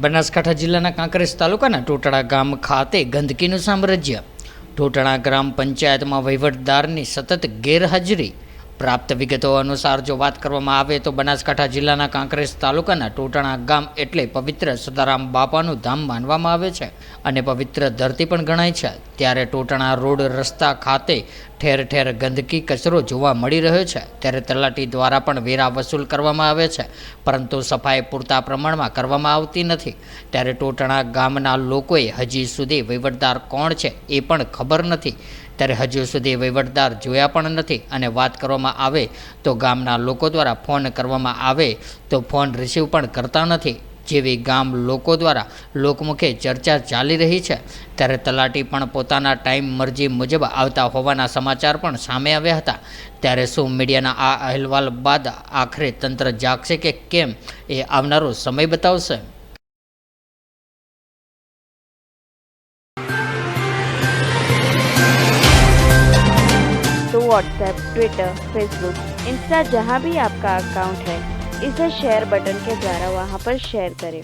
બનાસકાંઠા જિલ્લાના કાંકરેજ તાલુકાના ટોટડા ગામ ખાતે ગંદકીનું સામ્રાજ્ય। ટોટડા ગ્રામ પંચાયતમાં વહીવટદારની સતત ગેરહાજરી। પ્રાપ્ત વિગતો અનુસાર જો વાત કરવામાં આવે તો બનાસકાંઠા જિલ્લાના કાંકરેજ તાલુકાના ટોટડા ગામ એટલે પવિત્ર સદારામ બાપાનું ધામ માનવામાં આવે છે અને પવિત્ર ધરતી પણ ગણાય છે। ત્યારે ટોટડા રોડ રસ્તા ખાતે ઠેર ઠેર ગંદકી કચરો જોવા મળી રહ્યો છે। ત્યારે તલાટી દ્વારા પણ વેરા વસૂલ કરવામાં આવે છે, પરંતુ સફાઈ પૂરતા પ્રમાણમાં કરવામાં આવતી નથી। ત્યારે ટોટડા ગામના લોકોએ હજી સુધી વહીવટદાર કોણ છે એ પણ ખબર નથી। ત્યારે હજુ સુધી વહીવટદાર જોયા પણ નથી અને વાત કરવામાં આવે તો ગામના લોકો દ્વારા ફોન કરવામાં આવે તો ફોન રિસીવ પણ કરતા નથી જેવી ગામ લોકો દ્વારા લોકમુખે ચર્ચા ચાલી રહી છે। ત્યારે તલાટી પણ પોતાના ટાઈમ મરજી મુજબ આવતા હોવાના સમાચાર પણ સામે આવ્યા હતા। ત્યારે શું મીડિયાના આ અહેવાલ બાદ આખરે તંત્ર જાગશે કે કેમ એ આવનારો સમય બતાવશે। तो व्हाट्सएप, ट्विटर, फेसबुक, इंस्टा जहाँ भी आपका अकाउंट है, इसे शेयर बटन के द्वारा वहाँ पर शेयर करें।